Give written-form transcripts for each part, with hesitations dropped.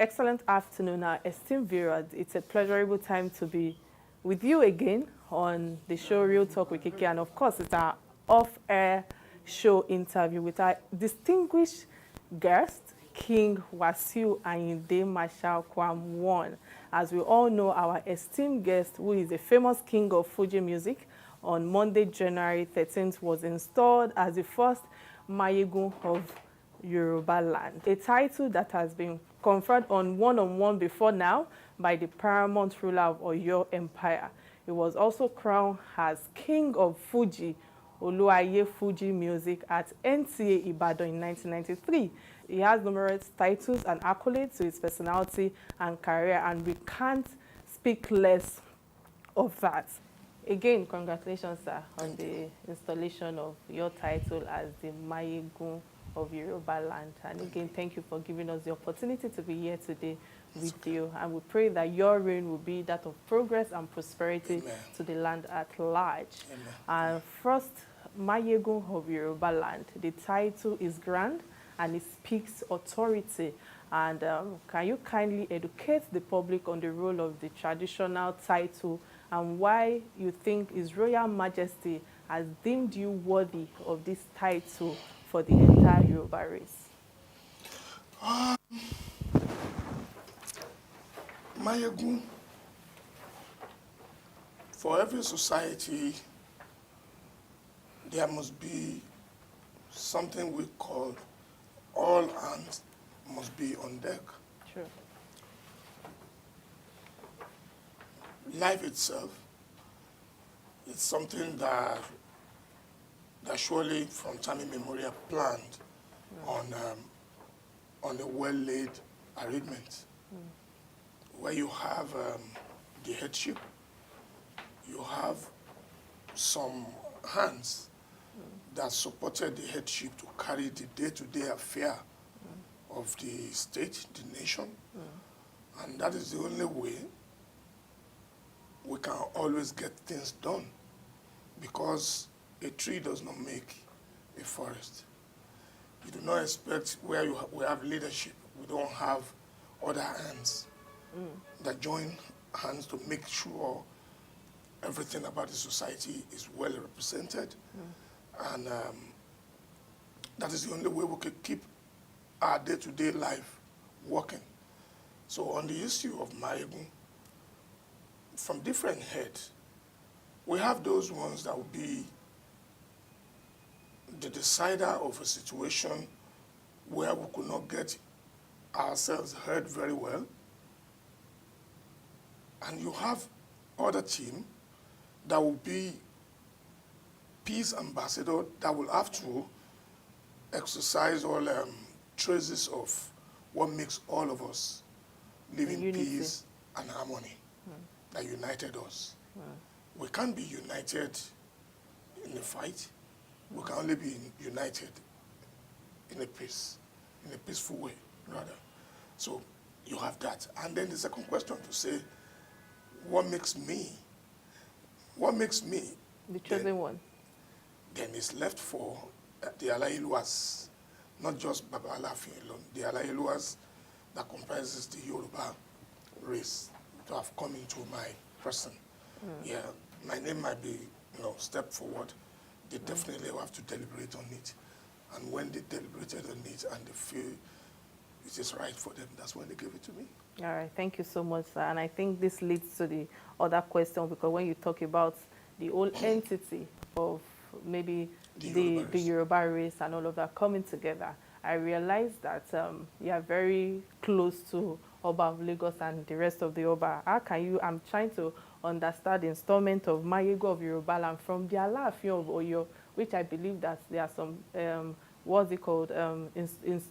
Excellent afternoon, our esteemed viewers. It's a pleasurable time to be with you again on the show Real Talk with Kiki. And of course, it's our off-air show interview with our distinguished guest, King Wasiu Ayinde Marshal Kwam I. As we all know, our esteemed guest, who is a famous king of Fuji music, on Monday, January 13th, was installed as the first Mayegun of Yorubaland, a title that has been conferred on one before now by the paramount ruler of Oyo Empire. He was also crowned as King of Fuji, Oluwaye Fuji Music at NTA Ibadan in 1993. He has numerous titles and accolades to his personality and career, and we can't speak less of that. Again, congratulations, sir, on the installation of your title as the Mayegun of Yorubaland. And again, thank you for giving us the opportunity to be here today with you. And we pray that your reign will be that of progress and prosperity to the land at large. And first, Mayegun of Yorubaland. The title is grand and it speaks authority. And can you kindly educate the public on the role of the traditional title and why you think His Royal Majesty has deemed you worthy of this title for the entire Yoruba race? Mayegun, for every society, there must be something we call all hands must be on deck. Sure. Life itself is something that surely from time immemorial planned on a well-laid arrangement, where you have the headship, you have some hands that supported the headship to carry the day-to-day affair of the state, the nation, and that is the only way we can always get things done, because a tree does not make a forest. You do not expect where we have leadership, we don't have other hands that join hands to make sure everything about the society is well represented. And that is the only way we can keep our day-to-day life working. So on the issue of Mayegun, from different heads, we have those ones that will be the decider of a situation where we could not get ourselves heard very well. And you have other team that will be peace ambassador that will have to exercise all traces of what makes all of us live in peace and harmony, that united us. We can't be united in a fight. We can only be united in a peaceful way, rather. So you have that. And then the second question to say, what makes me the chosen one? Then it's left for the Alayeluwas, not just Baba Alafin alone, the Alayeluwas that comprises the Yoruba race to have come into my person. Yeah, my name might be, step forward. They definitely have to deliberate on it. And when they deliberated on it and they feel it is right for them, that's when they give it to me. All right, thank you so much, sir. And I think this leads to the other question, because when you talk about the whole entity of maybe the Yoruba race and all of that coming together, I realized that you are very close to Oba of Lagos and the rest of the Oba. How can you, I'm trying to understand the installment of Mayegun of Yorubaland from the Alaafin of Oyo, which I believe that there are some, what's it called,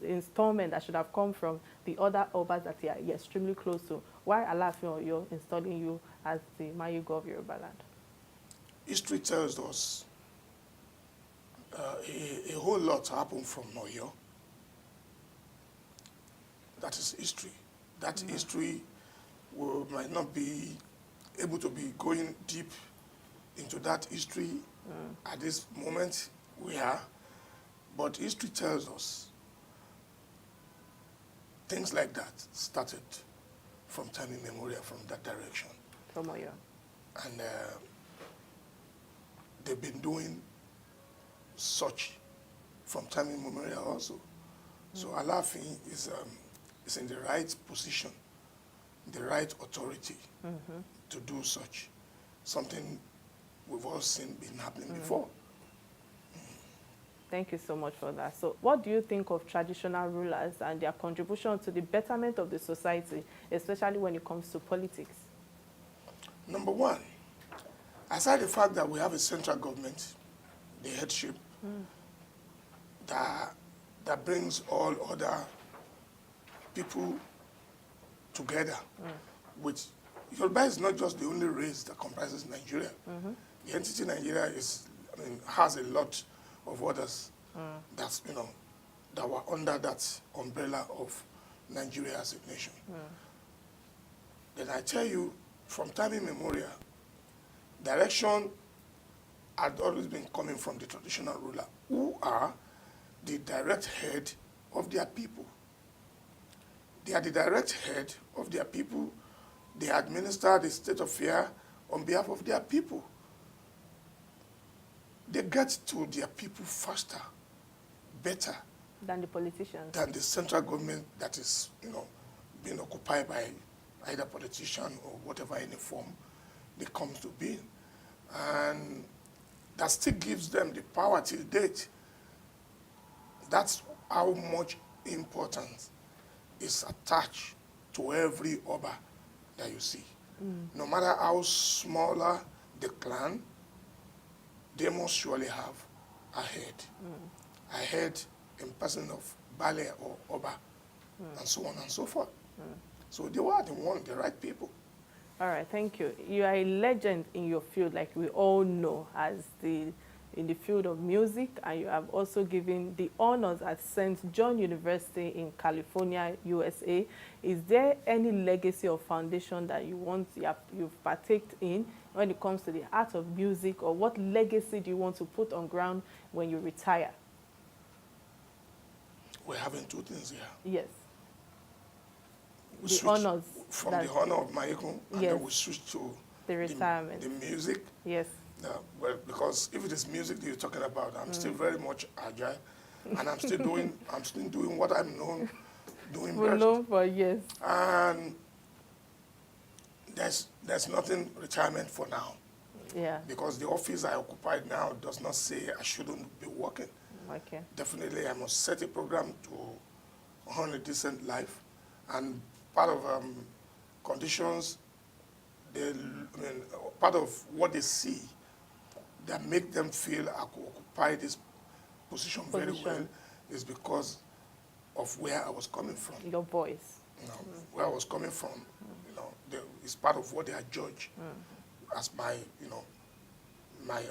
installment that should have come from the other Obas that you are extremely close to. Why Alaafin of Oyo installing you as the Mayegun of Yorubaland? History tells us a whole lot happened from Oyo. That is history. That history might not be able to be going deep into that history at this moment we are, but history tells us things like that started from time immemorial from that direction. From Oyo. And they've been doing such from time immemorial also. So Alafin is in the right position, the right authority to do such. Something we've all seen been happening before. Thank you so much for that. So what do you think of traditional rulers and their contribution to the betterment of the society, especially when it comes to politics? Number one, aside the fact that we have a central government, the headship, that brings all other people together, which Yoruba is not just the only race that comprises Nigeria. The entity Nigeria is, has a lot of others that's, that were under that umbrella of Nigeria as a nation. Then I tell you, from time immemorial, direction had always been coming from the traditional ruler, who are the direct head of their people. They are the direct head of their people. They administer the state of affairs on behalf of their people. They get to their people faster, better Than the politicians. than the central government that is, being occupied by either politician or whatever any form they come to be. And that still gives them the power till date. That's how much importance is attached to every Oba that you see. No matter how smaller the clan, they must surely have a head. A head in person of Bale or Oba, and so on and so forth. So they were the right people. All right, thank you. You are a legend in your field, like we all know, in the field of music, and you have also given the honors at St. John University in California, USA. Is there any legacy or foundation that you've partaked in when it comes to the art of music, or what legacy do you want to put on ground when you retire? We're having two things here. Yes. We the switch honors. from the honor of Mayegun, and Yes. then we switch to The retirement. the music. Yes. Well, because if it is music that you're talking about, I'm still very much agile, and I'm still doing what I'm doing We best. know for yes. And there's nothing retirement for now, Yeah. because the office I occupy now does not say I shouldn't be working. Okay. Definitely, I must set a program to earn a decent life, and part of conditions, part of what they see that make them feel I could occupy this position very well is because of where I was coming from. Your voice. Where I was coming from, it's part of what they are judged as my, my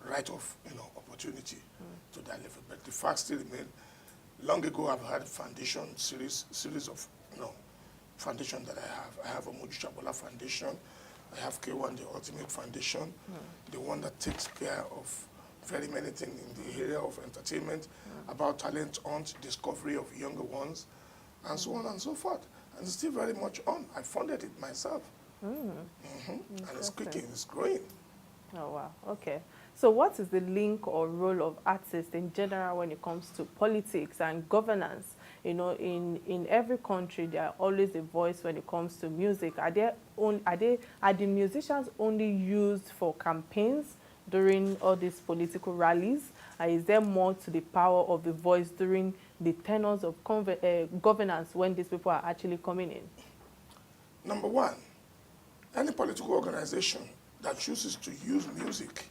right of, opportunity to that level. But the fact still remains. Long ago, I've had foundation series of, foundation that I have. I have a Moju Chabola Foundation. I have K1, the Ultimate Foundation, the one that takes care of very many things in the area of entertainment, about talent hunt, discovery of younger ones, and so on and so forth. And it's still very much on. I funded it myself. And it's kicking, it's growing. Oh, wow. Okay. So what is the link or role of artists in general when it comes to politics and governance? In every country, there are always a voice when it comes to music. Are the musicians only used for campaigns during all these political rallies? Is there more to the power of the voice during the tenors of governance when these people are actually coming in? Number one, any political organization that chooses to use music,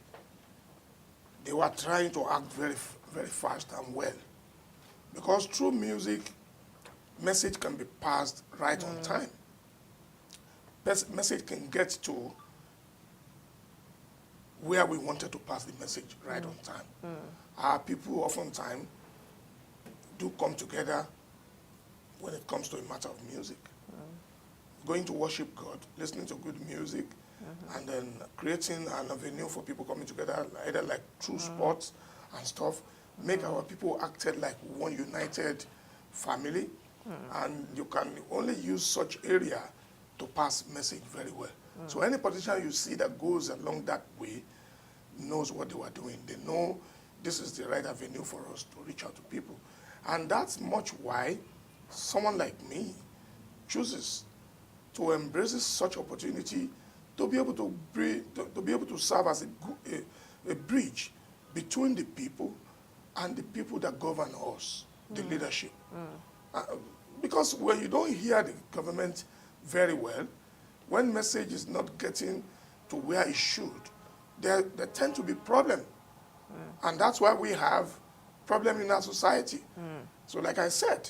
they were trying to act very, very fast and well. Because through music, message can be passed right on time. Message can get to where we wanted to pass the message right on time. Our people oftentimes do come together when it comes to a matter of music. Going to worship God, listening to good music, and then creating an avenue for people coming together, either like through sports and stuff, make our people acted like one united family, And you can only use such area to pass message very well. So any politician you see that goes along that way knows what they were doing. They know this is the right avenue for us to reach out to people. And that's much why someone like me chooses to embrace such opportunity to be able to be able to serve as a bridge between the people and the people that govern us, the leadership. Because when you don't hear the government very well, when message is not getting to where it should, there tend to be problems. And that's why we have problem in our society. So like I said,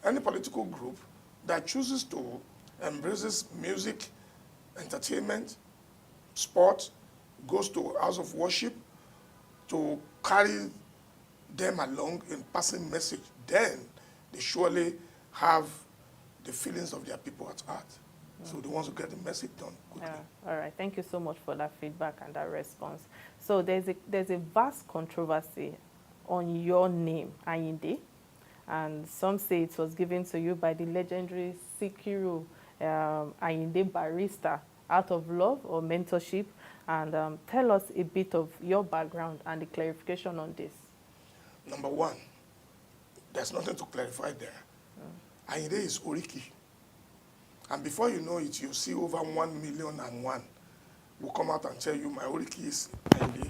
any political group that chooses to embraces music, entertainment, sport, goes to house of worship to carry them along in passing message, then they surely have the feelings of their people at heart. So they want to get the message done quickly. Yeah. All right. Thank you so much for that feedback and that response. So there's a vast controversy on your name, Ayinde, and some say it was given to you by the legendary Sikiru, Ayinde Barrister, out of love or mentorship. And tell us a bit of your background and the clarification on this. Number one, there's nothing to clarify there. Ayinde is Oriki. And before you know it, you see over 1,000,001 will come out and tell you my Oriki is Ayinde.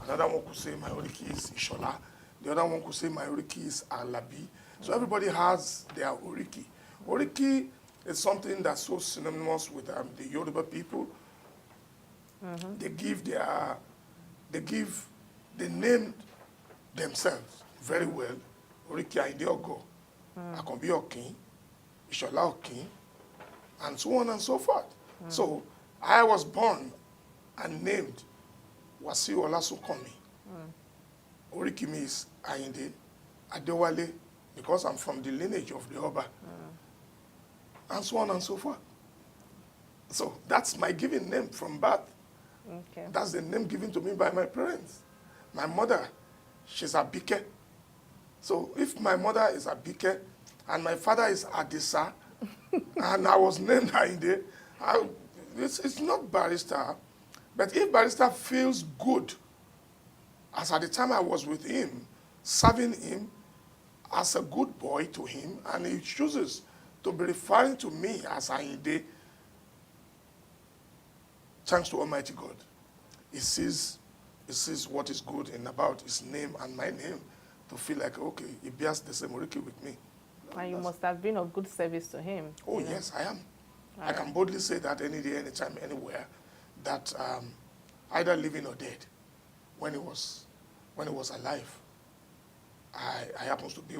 Another one could say my Oriki is Ishola. The other one could say my Oriki is Alabi. So everybody has their Oriki. Oriki is something that's so synonymous with the Yoruba people. They named themselves very well. Oriki Ayinde Ogo, Akanbi Okin, Ishola Okin, and so on and so forth. So I was born and named Wasiu Olasukomi. Oriki means Ayinde Adewale, because I'm from the lineage of the Oba, and so on and so forth. So that's my given name from birth. Okay. That's the name given to me by my parents. My mother, she's Abike. So if my mother is Abike and my father is Adisa, and I was named Ayinde, it's not Barrister. But if Barrister feels good, as at the time I was with him, serving him as a good boy to him, and he chooses to be referring to me as Ayinde, thanks to Almighty God. He sees what is good in about his name and my name to feel like, okay, he bears the same Oriki with me. And you must have been of good service to him. Oh, yes, I am. I can boldly say that any day, anytime, anywhere, that either living or dead, when he was alive, I happen to be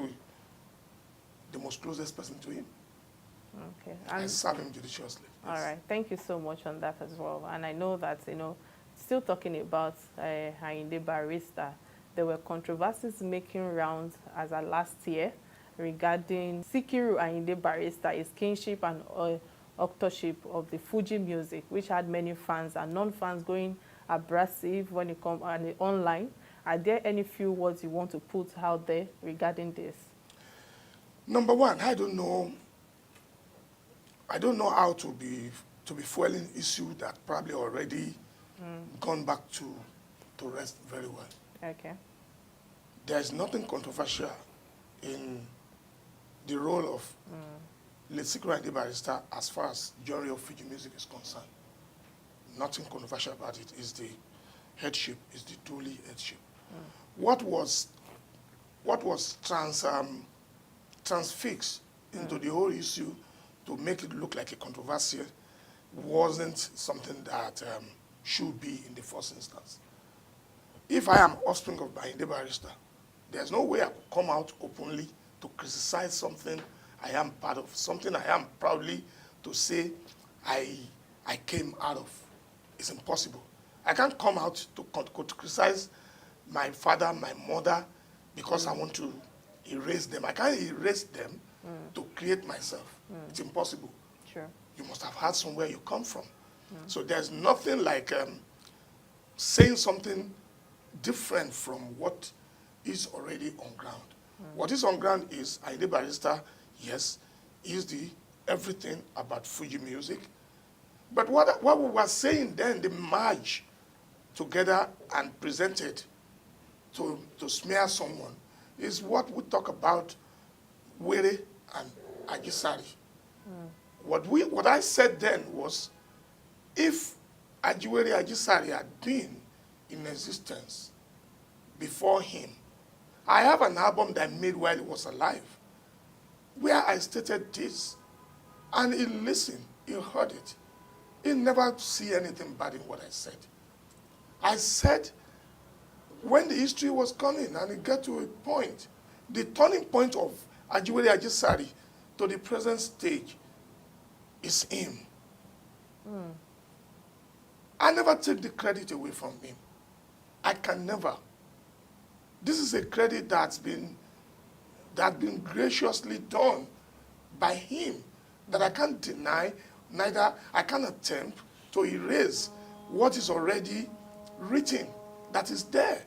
the most closest person to him. Okay. I serve him judiciously. All right. Thank you so much on that as well. And I know that, still talking about Ayinde Barrister, there were controversies making rounds as of last year regarding Sikiru Ayinde Barrister, his kinship and authorship of the Fuji music, which had many fans and non-fans going abrasive when it comes online. Are there any few words you want to put out there regarding this? Number one, I don't know how to be fueling issue that probably already gone back to rest very well. Okay. There's nothing controversial in the role of Sikiru Ayinde Barrister as far as genre of Fuji music is concerned. Nothing controversial about it. Is the headship, is the duly headship. What was transfixed into the whole issue to make it look like a controversy wasn't something that should be in the first instance. If I am offspring of Ayinde Barrister, there's no way I could come out openly to criticize something I am part of, something I am proudly to say I came out of. It's impossible. I can't come out to criticize my father, my mother, because I want to erase them. I can't erase them to create myself. It's impossible. Sure. You must have had somewhere you come from. So there's nothing like saying something different from what is already on ground. What is on ground is Ayinde Barrister, yes, is the everything about Fuji music. But what we were saying then, the merge together and presented to smear someone, is what we talk about Were and Ajisari. What I said then was, if Ajiwere Ajisari had been in existence before him, I have an album that I made while he was alive, where I stated this, and he listened, he heard it. He never see anything bad in what I said. I said, when the history was coming and it got to a point, the turning point of Ajiwere Ajisari to the present stage is him. I never take the credit away from him. I can never. This is a credit that's been graciously done by him that I can't deny, neither I can attempt to erase what is already written, that is there.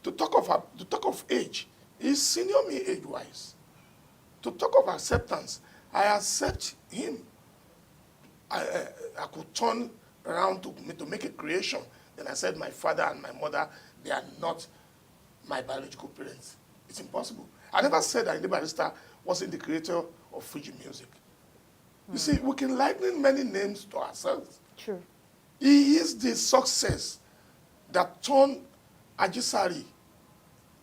To talk of age, he's senior me age-wise. To talk of acceptance, I accept him. I could turn around to make a creation. Then I said my father and my mother, they are not my biological parents. It's impossible. I never said that Ayinde Barrister wasn't the creator of Fuji music. You see, we can liken many names to ourselves. True. He is the success that turned Ajisari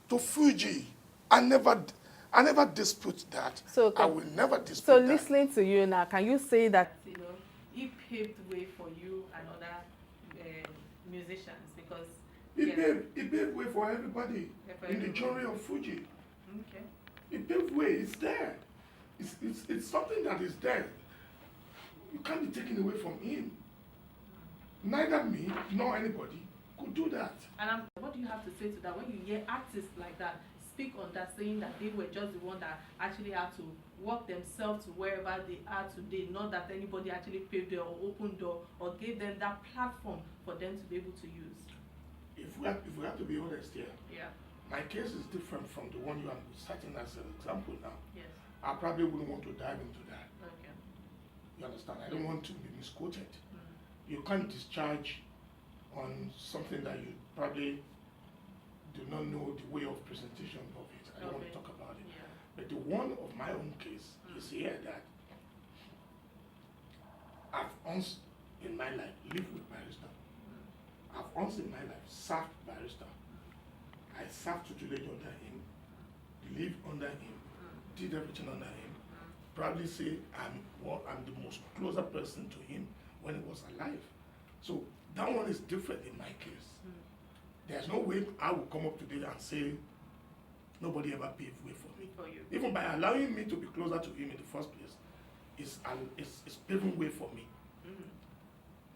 to Fuji. I never dispute that. So I will never dispute so that. listening to you now, can you say that he paved way for you and other musicians? Because He paved way for everybody in the genre of Fuji. Okay. He paved way. It's there. It's something that is there. You can't be taken away from him. Neither me nor anybody could do that. And what do you have to say to that when you hear artists like that speak on that, saying that they were just the one that actually had to work themselves to wherever they are today, not that anybody actually paved door or opened door or gave them that platform for them to be able to use? If we have to be honest here, Yeah. my case is different from the one you are citing as an example now. Yes. I probably wouldn't want to dive into that. Okay. You understand? I don't want to be misquoted. You can't discharge on something that you probably do not know the way of presentation of it. I don't want to talk about it. Yeah. But the one of my own case is here that I've once in my life lived with Barrister. I've once in my life served Barrister. I served tutelage under him, lived under him, did everything under him. Probably say I'm the most closer person to him when he was alive. So that one is different in my case. There's no way I will come up today and say nobody ever paved way for me. For you. Even by allowing me to be closer to him in the first place, it's paving way for me.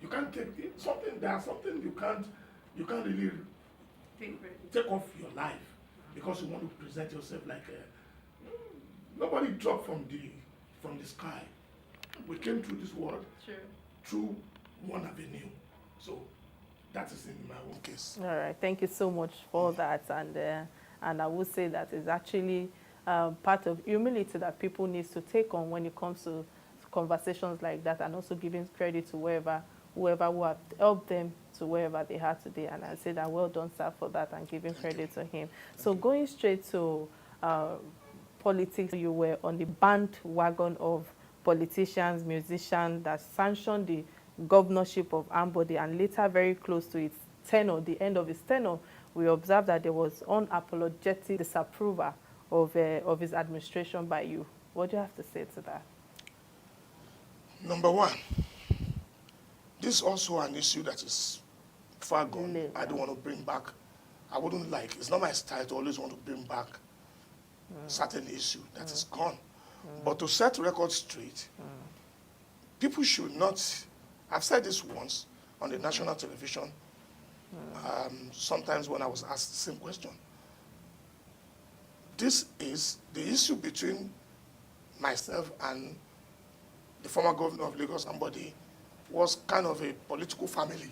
You can't take something. There's something you can't really take off your life because you want to present yourself like nobody dropped from the sky. We came through this world through one avenue. So that is in my own case. All right. Thank you so much for that. And I would say that is actually part of humility that people need to take on when it comes to conversations like that, and also giving credit to whoever who have helped them to wherever they are today. And I say that well done, sir, for that, and giving credit to him. So going straight to politics, you were on the bandwagon of politicians, musicians that sanctioned the governorship of Ambode, and later, very close to its tenure, the end of his tenure, we observed that there was unapologetic disapproval of his administration by you. What do you have to say to that? Number one, this is also an issue that is far gone. I don't want to bring back. I wouldn't like. It's not my style to always want to bring back certain issue that is gone. But to set records straight, people should not. I've said this once on the national television. Sometimes when I was asked the same question. This is the issue between myself and the former governor of Lagos, Ambode, was kind of a political family.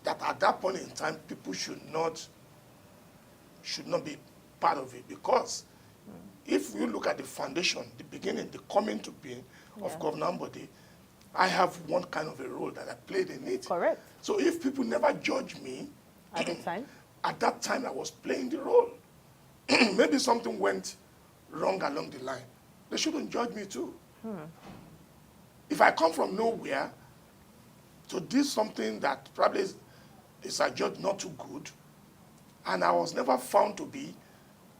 That at that point in time, people should not be part of it, because if you look at the foundation, the beginning, the coming to being of Yeah. Governor Ambode, I have one kind of a role that I played in it. Correct. So if people never judge me, At the time. at that time I was playing the role. Maybe something went wrong along the line. They shouldn't judge me too. If I come from nowhere to do something that probably is I judge not too good, and I was never found to be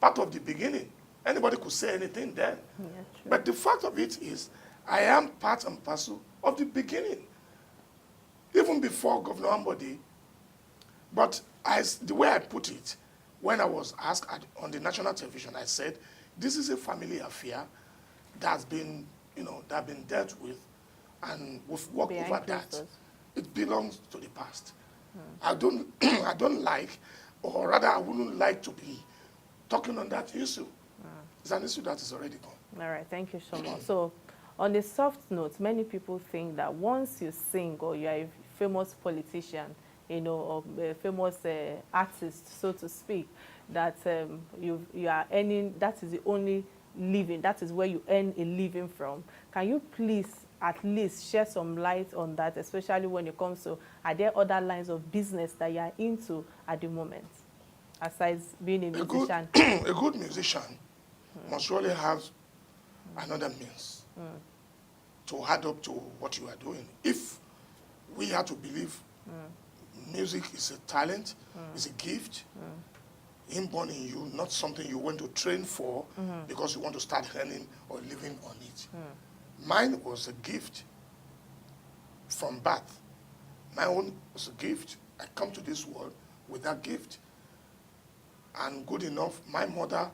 part of the beginning, anybody could say anything then. Yeah, true. But the fact of it is, I am part and parcel of the beginning, even before Governor Ambode. But the way I put it, when I was asked on the national television, I said, this is a family affair that's been, that's been dealt with, and we've worked Behind over closed that. doors. It belongs to the past. I don't, I don't like, or rather, I wouldn't like to be talking on that issue. It's an issue that is already gone. All right, thank you so much. So, on a soft note, many people think that once you sing or you are a famous politician, or a famous artist, so to speak, that you are earning, that is the only living, that is where you earn a living from. Can you please at least share some light on that, especially when it comes to, are there other lines of business that you are into at the moment, aside being a musician? A good musician must surely have another means to add up to what you are doing. If we are to believe music is a talent, is a gift, inborn in you, not something you want to train for because you want to start earning or living on it. Mine was a gift from birth. My own was a gift. I come to this world with that gift. And good enough, my mother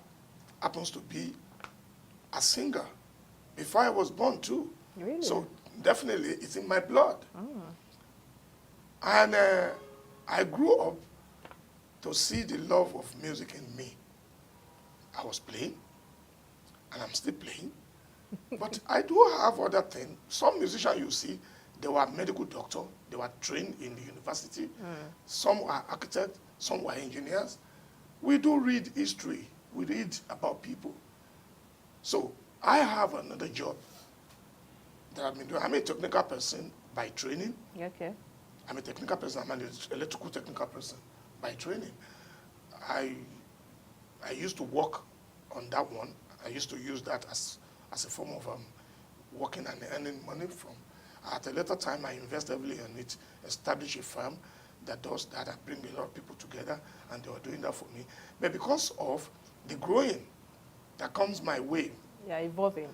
happens to be a singer before I was born too. Really? So definitely it's in my blood. And I grew up to see the love of music in me. I was playing, and I'm still playing. But I do have other things. Some musicians you see, they were medical doctors, they were trained in the university. Some were architects, some were engineers. We do read history, we read about people. So I have another job that I've been doing. I'm a technical person by training. Okay. I'm a technical person, I'm an electrical technical person by training. I used to work on that one. I used to use that as a form of working and earning money from. At a later time, I invest heavily in it, establish a firm that does that. I bring a lot of people together, and they were doing that for me. But because of the growing that comes my way, Yeah, evolving.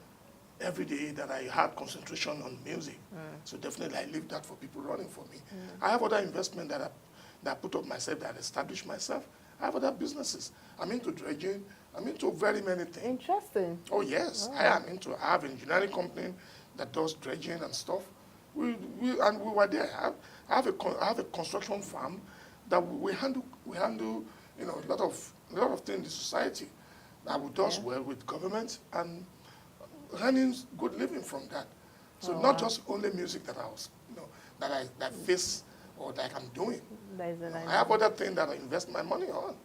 every day that I had concentration on music. So definitely I leave that for people running for me. I have other investment that I put up myself, that I established myself. I have other businesses. I'm into dredging. I'm into very many things. Interesting. Oh yes, I have an engineering company that does dredging and stuff. We were there. I have a construction firm that we handle a lot of things in the society that we does well with government and earning good living from that. So not just only music that I was that face or that I'm doing. That is a nice I have other things that I invest my money on.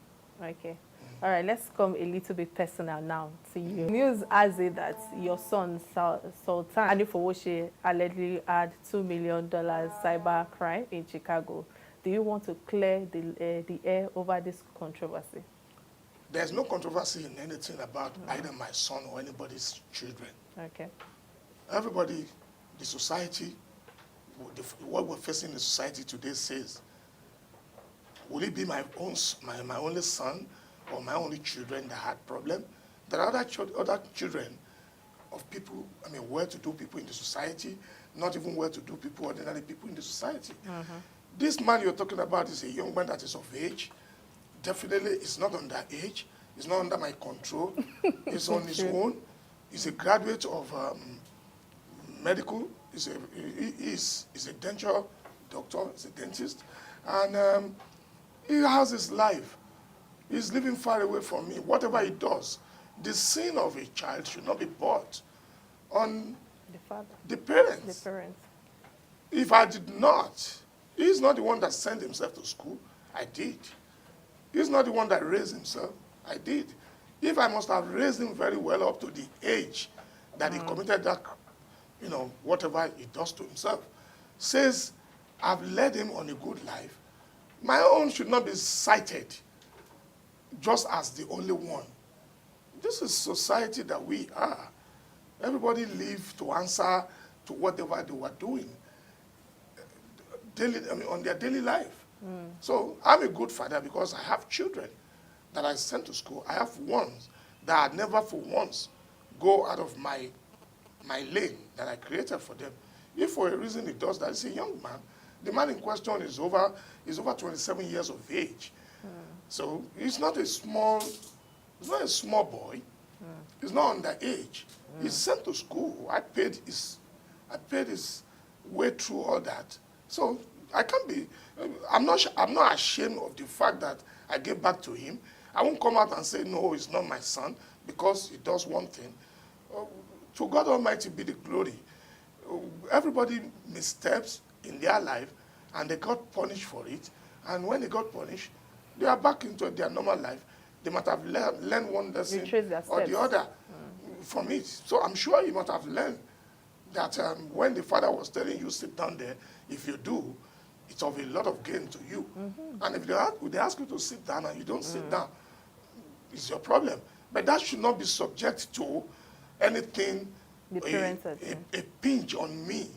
Okay. All right, let's come a little bit personal now to you. News has it that your son, Sultan Adifowoshe, allegedly had $2 million cyber crime in Chicago. Do you want to clear the air over this controversy? There's no controversy in anything about either my son or anybody's children. Okay. Everybody, the society, what we're facing in the society today says, will it be my only son or my only children that had problem? There are other children of people, well-to-do people in the society, not even well-to-do people, ordinary people in the society. This man you're talking about is a young man that is of age. Definitely, it's not under age. It's not under my control. It's on his own. He's a graduate of medical. He's a dental doctor. He's a dentist. And he has his life. He's living far away from me. Whatever he does, the sin of a child should not be brought on The father. the parents. The parents. If I did not, he's not the one that sent himself to school. I did. He's not the one that raised himself. I did. If I must have raised him very well up to the age that he committed that, whatever he does to himself, says I've led him on a good life, my own should not be cited just as the only one. This is society that we are. Everybody live to answer to whatever they were doing on their daily life. So I'm a good father because I have children that I sent to school. I have ones that I never for once go out of my lane that I created for them. If for a reason he does that, he's a young man. The man in question is over 27 years of age. So he's not a small boy. He's not underage. He's sent to school. I paid his way through all that. So I can't be. I'm not ashamed of the fact that I gave back to him. I won't come out and say no, he's not my son because he does one thing. To God Almighty be the glory. Everybody missteps in their life, and they got punished for it. And when they got punished, they are back into their normal life. They might have learned one lesson or the other from it. So I'm sure you might have learned that when the father was telling you, sit down there, if you do, it's of a lot of gain to you. And if they ask you to sit down and you don't sit down, it's your problem. But that should not be subject to anything, a pinch on me.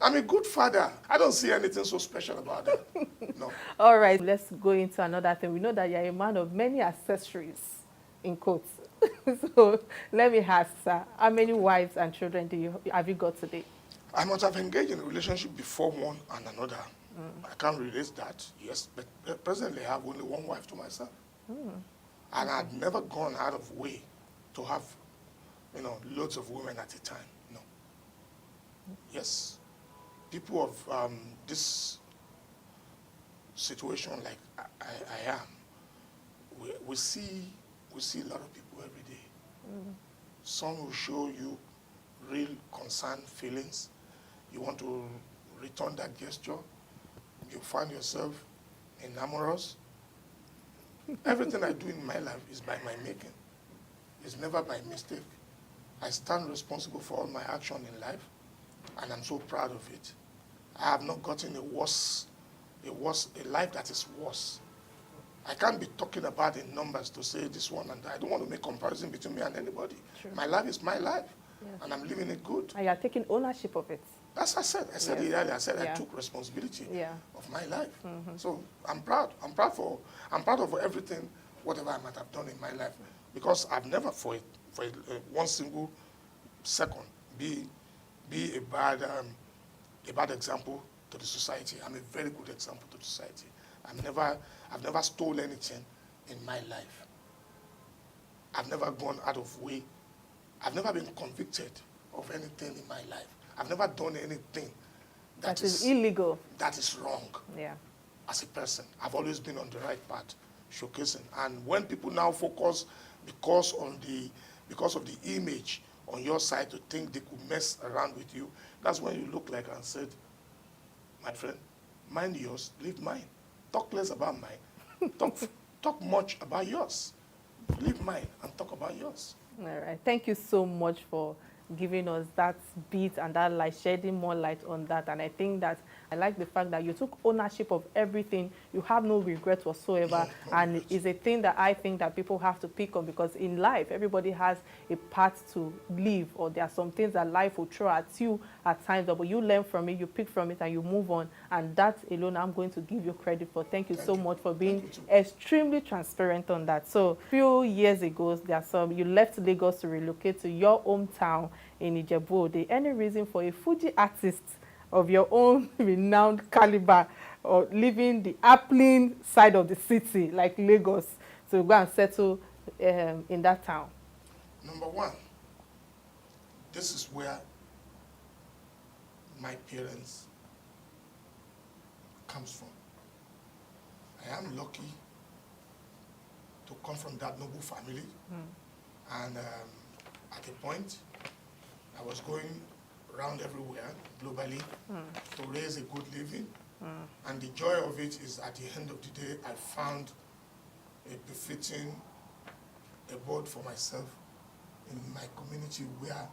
I'm a good father. I don't see anything so special about that. No. All right, let's go into another thing. We know that you're a man of many accessories, in quotes. So let me ask, sir, how many wives and children have you got today? I must have engaged in a relationship before one and another. I can't relate that, yes, but presently I have only one wife to myself. And I've never gone out of way to have, loads of women at a time, no. Yes, people of this situation like I am, we see a lot of people every day. Some will show you real concern, feelings. You want to return that gesture. You find yourself enamorous. Everything I do in my life is by my making. It's never by mistake. I stand responsible for all my action in life, and I'm so proud of it. I have not gotten a life that is worse. I can't be talking about the numbers to say this one and that. I don't want to make comparison between me and anybody. Sure. My life is my life, and I'm living it good. And you're taking ownership of it. As I said it earlier. I said I took responsibility of my life. So I'm proud. I'm proud of everything, whatever I might have done in my life, because I've never for one single second be a bad example to the society. I'm a very good example to the society. I've never stolen anything in my life. I've never gone out of way. I've never been convicted of anything in my life. I've never done anything that is illegal. That is wrong. Yeah. As a person, I've always been on the right path, showcasing. And when people now focus because of the image on your side to think they could mess around with you, that's when you look like and said, my friend, mind yours, leave mine. Talk less about mine. Talk much about yours. Leave mine and talk about yours. All right. Thank you so much for giving us that bit and that light, shedding more light on that. And I think that I like the fact that you took ownership of everything. You have no regret whatsoever. And it's a thing that I think that people have to pick on, because in life, everybody has a path to live, or there are some things that life will throw at you at times, but you learn from it, you pick from it, and you move on. And that alone, I'm going to give you credit for. Thank you so much for being extremely transparent on that. So a few years ago, you left Lagos to relocate to your hometown in Ijebu. Any reason for a Fuji artist of your own renowned caliber or leaving the upland side of the city like Lagos to go and settle in that town? Number one, this is where my parents comes from. I am lucky to come from that noble family. And at a point, I was going around everywhere, globally, to raise a good living. And the joy of it is, at the end of the day, I found a befitting a board for myself in my community where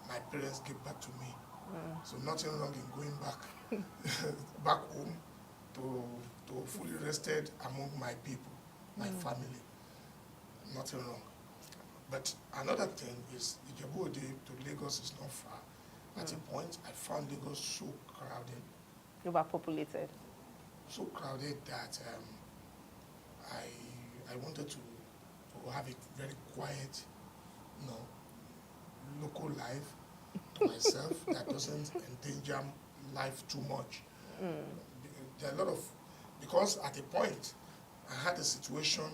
my parents gave back to me. So nothing wrong in going back home to fully rested among my people, my family. Nothing wrong. But another thing is Ambode to Lagos is not far. At a point, I found Lagos so crowded. Overpopulated. So crowded that I wanted to have a very quiet, local life to myself that doesn't endanger life too much. There are a lot of, because at a point I had a situation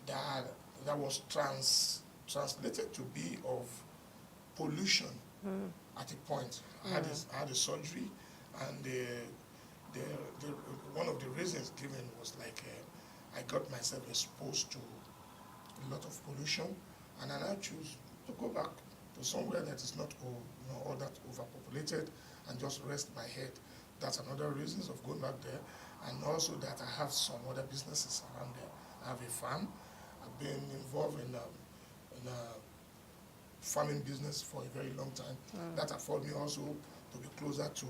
that was translated to be of pollution. At a point, I had a surgery, and one of the reasons given was like I got myself exposed to a lot of pollution, and I now choose to go back to somewhere that is not all that overpopulated and just rest my head. That's another reason of going back there, and also that I have some other businesses around there. I have a farm. I've been involved in a farming business for a very long time. That afforded me also to be closer to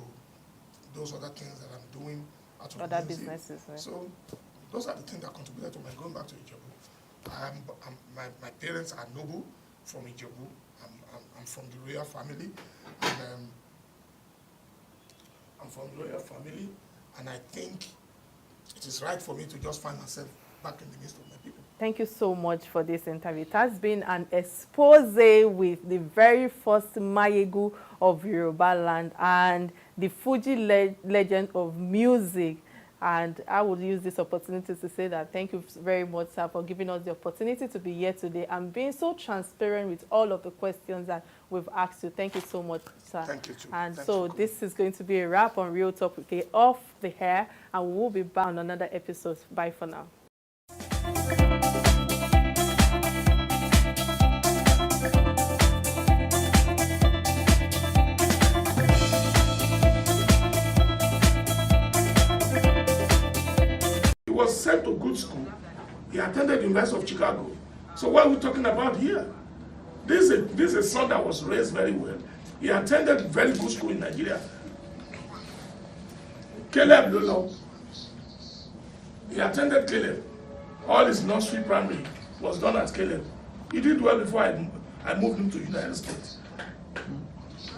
those other things that I'm doing out of other businesses. Right? So those are the things that contributed to my going back to Ijebu. My parents are noble from Ijebu. I'm from the royal family, and and I think it is right for me to just find myself back in the midst of my people. Thank you so much for this interview. It has been an expose with the very first Mayegun of Yorubaland and the Fuji legend of music. And I would use this opportunity to say that thank you very much, sir, for giving us the opportunity to be here today and being so transparent with all of the questions that we've asked you. Thank you so much, sir. Thank you, too. And Thanks so this is going to be a wrap on Real Talk with K off the hair, and we will be back on another episode. Bye for now. He was sent to good school. He attended the University of Chicago. So what are we talking about here? This is a son that was raised very well. He attended very good school in Nigeria. Caleb Lolo. He attended Caleb. All his nursery primary was done at Caleb. He did well before I moved him to the United States.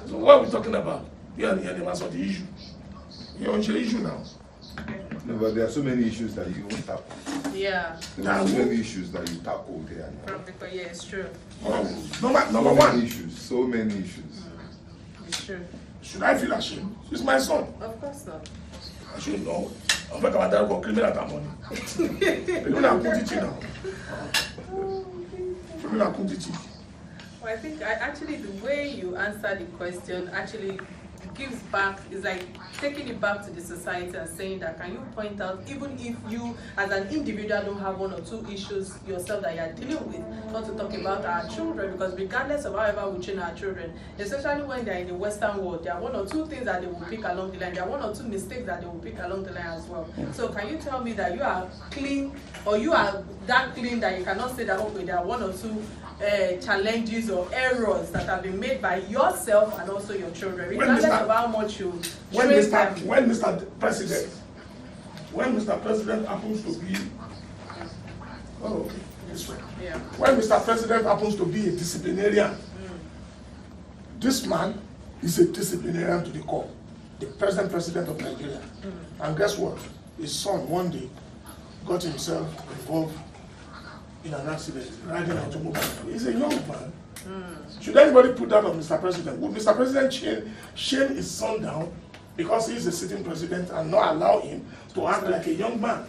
So what are we talking about? Here the answer the issue. You're on the issue now. No, but there are so many issues that you won't tackle. Yeah. There are so many issues that you tackle there. Yeah, it's true. Number one. So many issues. It's true. Should I feel ashamed? He's my son. Of course not. I should know. I'm talking about that for criminal money. Criminal quantity now. Criminal quantity. Well, I think actually the way you answer the question actually gives back, is like taking it back to the society and saying that can you point out, even if you as an individual don't have one or two issues yourself that you are dealing with, not to talk about our children, because regardless of however we train our children, especially when they're in the Western world, there are one or two things that they will pick along the line, there are one or two mistakes that they will pick along the line as well. So can you tell me that you are clean, or you are that clean that you cannot say that okay, there are one or two challenges or errors that have been made by yourself and also your children, regardless of how much you train them. When Mr. President happens to be, when Mr. President happens to be a disciplinarian, this man is a disciplinarian to the core, the present president of Nigeria. And guess what? His son one day got himself involved in an accident, riding an automobile. He's a young man. Should anybody put that on Mr. President? Would Mr. President shame his son down because he's a sitting president and not allow him to act like a young man?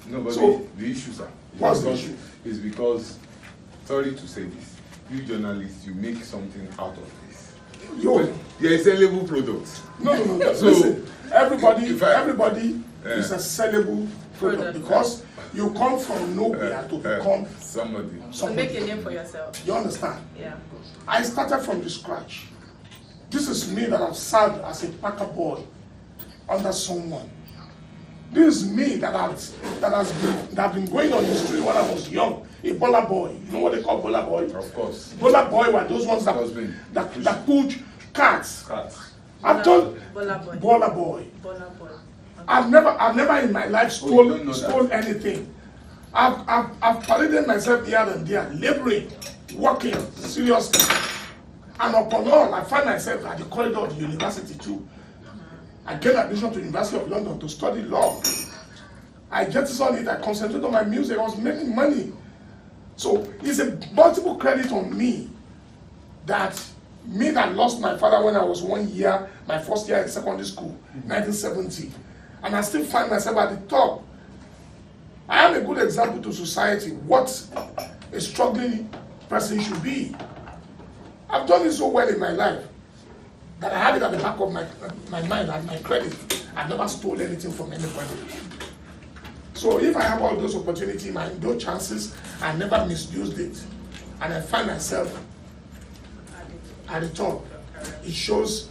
No, but so, the issue, sir, what's the issue? Is because, sorry to say this, you journalists, you make something out of this. You're a sellable product. No. So, listen, everybody is a sellable product because you come from nowhere to become somebody. To make a name for yourself. You understand? Yeah. I started from the scratch. This is me that have served as a packer boy under someone. This is me that been going on the street when I was young. A baller boy. You know what they call baller boy? Of course. Baller boy were those ones that push cats. I've done baller boy. I've never in my life stole anything. I've paraded myself here and there, laboring, working seriously. And upon all, I find myself at the corridor of the university too. I get admission to the University of London to study law. I get on it, I concentrate on my music, I was making money. So it's a multiple credit on me that lost my father when I was 1 year, my first year in secondary school, 1970. And I still find myself at the top. I am a good example to society what a struggling person should be. I've done it so well in my life that I have it at the back of my mind and my credit. I've never stole anything from anybody. So if I have all those opportunities, those chances, I never misused it. And I find myself at the top. It shows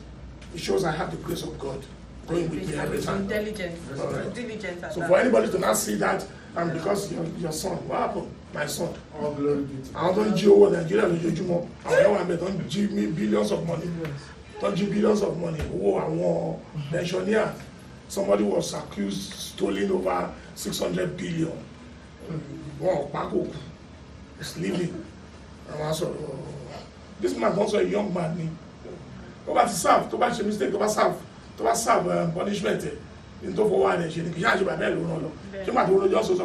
I have the grace of God going with me every time. Diligent. Right. Diligent. So for anybody to not see that, and because your son, what happened? My son. All glory be to I don't GO Nigeria, don't give me billions of money. Don't give billions of money. Oh, I want pensioner. Somebody was accused stealing over 600 billion. Wow, Paco is living. And also, this man also a young man. Go back to serve, to back to mistake, to serve punishment. In to for one, she didn't have a bell. She might just so